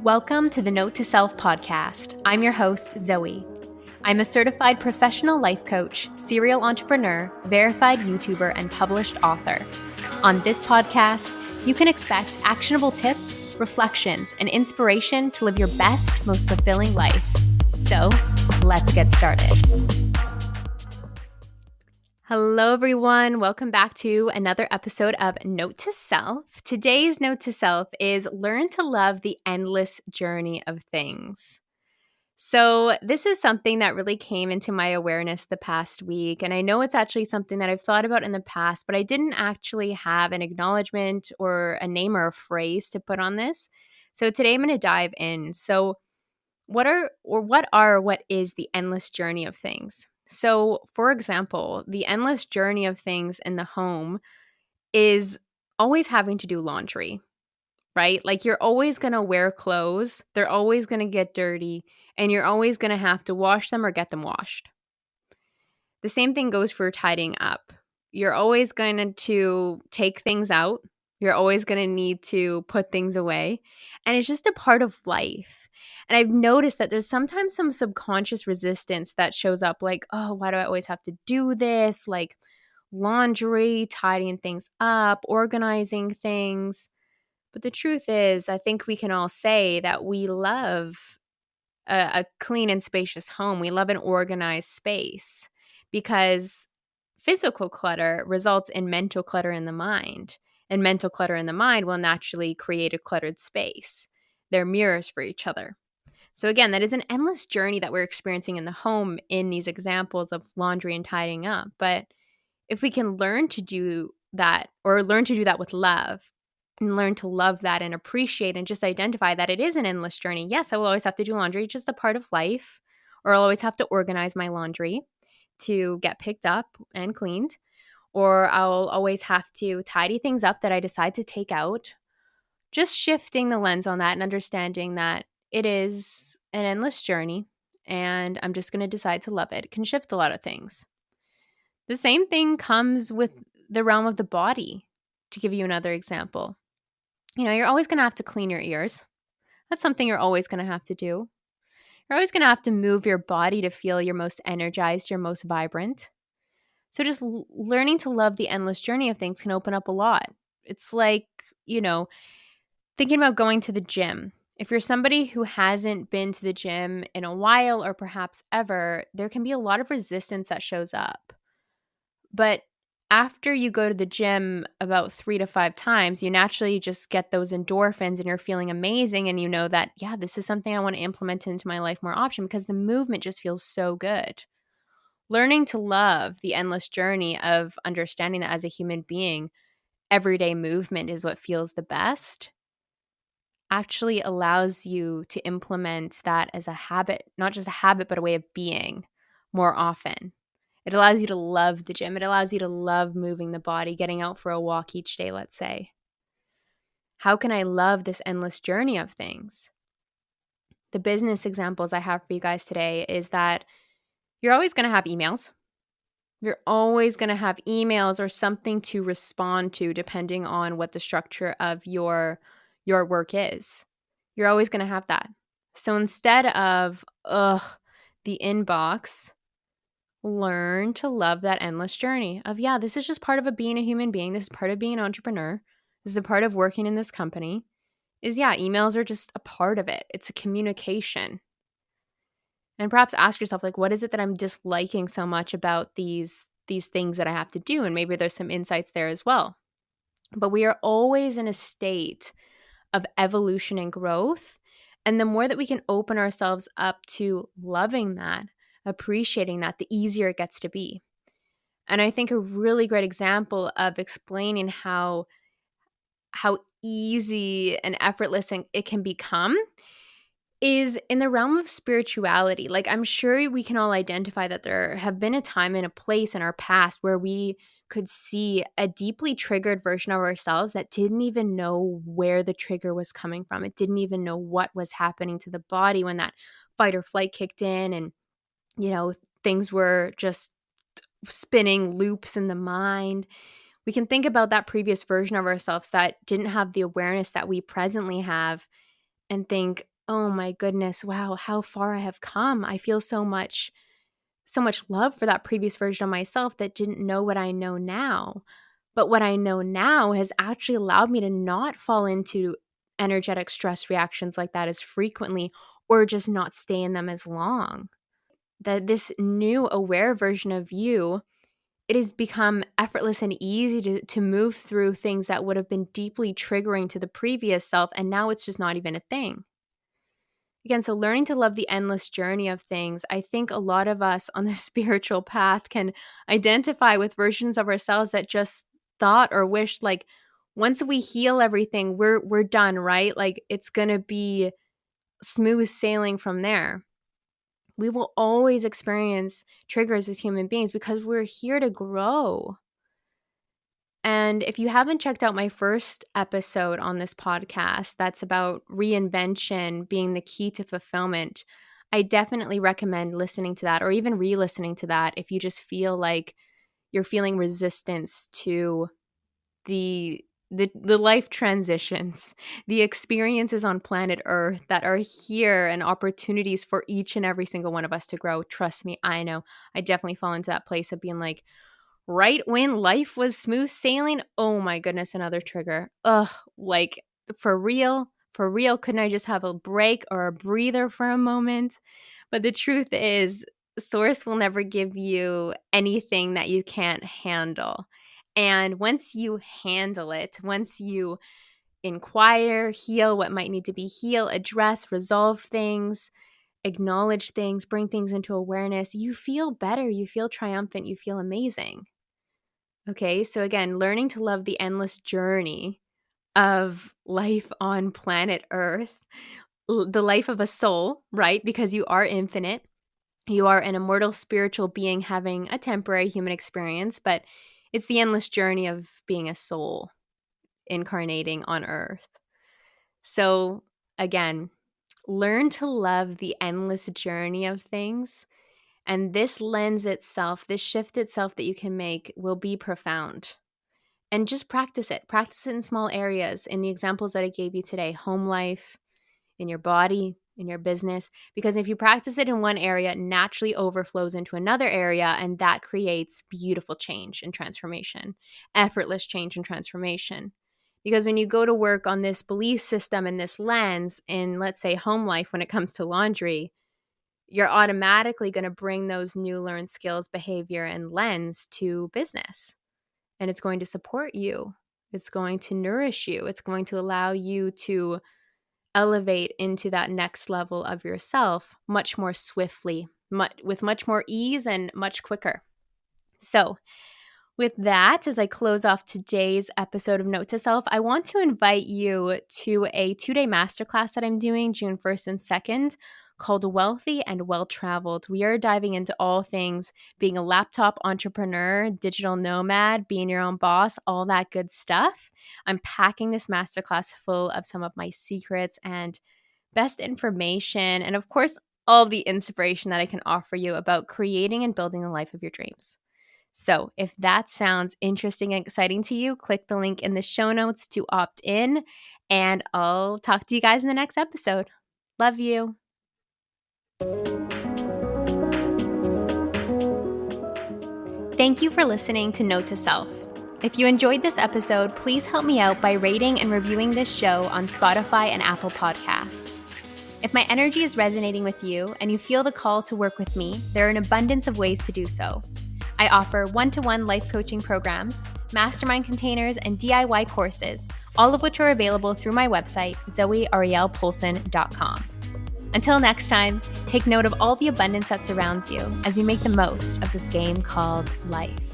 Welcome to the Note to Self podcast. I'm your host, Zoe. I'm a certified professional life coach, serial entrepreneur, verified YouTuber, and published author. On this podcast, you can expect actionable tips, reflections, and inspiration to live your best, most fulfilling life. So, let's get started. Hello, everyone. Welcome back to another episode of Note to Self. Today's Note to Self is learn to love the endless journey of things. So, this is something that really came into my awareness the past week. And I know it's actually something that I've thought about in the past, but I didn't actually have an acknowledgement or a name or a phrase to put on this. So, today I'm going to dive in. So, what is the endless journey of things? So, for example, the endless journey of things in the home is always having to do laundry, right? Like you're always going to wear clothes, they're always going to get dirty, and you're always going to have to wash them or get them washed. The same thing goes for tidying up. You're always going to take things out, you're always going to need to put things away, and it's just a part of life. And I've noticed that there's sometimes some subconscious resistance that shows up like, oh, why do I always have to do this? Like laundry, tidying things up, organizing things. But the truth is, I think we can all say that we love a clean and spacious home. We love an organized space because physical clutter results in mental clutter in the mind. And mental clutter in the mind will naturally create a cluttered space. They're mirrors for each other. So again, that is an endless journey that we're experiencing in the home in these examples of laundry and tidying up. But if we can learn to do that or learn to do that with love and learn to love that and appreciate and just identify that it is an endless journey. Yes, I will always have to do laundry. It's just a part of life. Or I'll always have to organize my laundry to get picked up and cleaned. Or I'll always have to tidy things up that I decide to take out. Just shifting the lens on that and understanding that it is an endless journey and I'm just going to decide to love it. It can shift a lot of things. The same thing comes with the realm of the body. To give you another example, you're always going to have to clean your ears. That's something you're always going to have to do. You're always going to have to move your body to feel your most energized, your most vibrant. So just learning to love the endless journey of things can open up a lot. It's like, thinking about going to the gym. If you're somebody who hasn't been to the gym in a while or perhaps ever, there can be a lot of resistance that shows up. But after you go to the gym about 3 to 5 times, you naturally just get those endorphins and you're feeling amazing. And you know that, yeah, this is something I want to implement into my life more often because the movement just feels so good. Learning to love the endless journey of understanding that as a human being, everyday movement is what feels the best actually allows you to implement that as a habit, not just a habit, but a way of being more often. It allows you to love the gym. It allows you to love moving the body, getting out for a walk each day, let's say. How can I love this endless journey of things? The business examples I have for you guys today is that you're always going to have emails. You're always going to have emails or something to respond to depending on what the structure of your work is. You're always going to have that. So instead of, the inbox, learn to love that endless journey of, yeah, this is just part of being a human being. This is part of being an entrepreneur. This is a part of working in this company. Emails are just a part of it. It's a communication. And perhaps ask yourself, like, what is it that I'm disliking so much about these things that I have to do? And maybe there's some insights there as well. But we are always in a state of evolution and growth. And the more that we can open ourselves up to loving that, appreciating that, the easier it gets to be. And I think a really great example of explaining how easy and effortless it can become is in the realm of spirituality. Like, I'm sure we can all identify that there have been a time and a place in our past where we could see a deeply triggered version of ourselves that didn't even know where the trigger was coming from. It didn't even know what was happening to the body when that fight or flight kicked in and, things were just spinning loops in the mind. We can think about that previous version of ourselves that didn't have the awareness that we presently have and think, oh my goodness, wow, how far I have come. I feel so much love for that previous version of myself that didn't know what I know now. But what I know now has actually allowed me to not fall into energetic stress reactions like that as frequently, or just not stay in them as long. That this new aware version of you, it has become effortless and easy to move through things that would have been deeply triggering to the previous self. And now it's just not even a thing. Again, so learning to love the endless journey of things, I think a lot of us on the spiritual path can identify with versions of ourselves that just thought or wished like once we heal everything, we're done, right? Like it's going to be smooth sailing from there. We will always experience triggers as human beings because we're here to grow. And if you haven't checked out my first episode on this podcast, that's about reinvention being the key to fulfillment, I definitely recommend listening to that or even re-listening to that if you just feel like you're feeling resistance to the life transitions, the experiences on planet Earth that are here and opportunities for each and every single one of us to grow. Trust me, I know. I definitely fall into that place of being like, right when life was smooth sailing, oh my goodness, another trigger. Ugh, like for real, couldn't I just have a break or a breather for a moment? But the truth is, Source will never give you anything that you can't handle. And once you handle it, once you inquire, heal what might need to be healed, address, resolve things, acknowledge things, bring things into awareness, you feel better, you feel triumphant, you feel amazing. Okay, so again, learning to love the endless journey of life on planet Earth, the life of a soul, right? Because you are infinite. You are an immortal spiritual being having a temporary human experience, but it's the endless journey of being a soul incarnating on Earth. So again, learn to love the endless journey of things. And this lens itself, this shift itself that you can make will be profound. And just practice it. Practice it in small areas. In the examples that I gave you today, home life, in your body, in your business. Because if you practice it in one area, it naturally overflows into another area, and that creates beautiful change and transformation, effortless change and transformation. Because when you go to work on this belief system and this lens in, let's say, home life, when it comes to laundry, you're automatically going to bring those new learned skills, behavior, and lens to business. And it's going to support you. It's going to nourish you. It's going to allow you to elevate into that next level of yourself much more swiftly, with much more ease and much quicker. So with that, as I close off today's episode of Note to Self, I want to invite you to a 2-day masterclass that I'm doing June 1st and 2nd called Wealthy and Well-Traveled. We are diving into all things being a laptop entrepreneur, digital nomad, being your own boss, all that good stuff. I'm packing this masterclass full of some of my secrets and best information, and of course, all the inspiration that I can offer you about creating and building the life of your dreams. So if that sounds interesting and exciting to you, click the link in the show notes to opt in, and I'll talk to you guys in the next episode. Love you. Thank you for listening to Note to Self. If you enjoyed this episode, please help me out by rating and reviewing this show on Spotify and Apple Podcasts. If my energy is resonating with you and you feel the call to work with me, there are an abundance of ways to do so. I offer one-to-one life coaching programs, mastermind containers, and DIY courses, all of which are available through my website, zoearielpoulsen.com. Until next time, take note of all the abundance that surrounds you as you make the most of this game called life.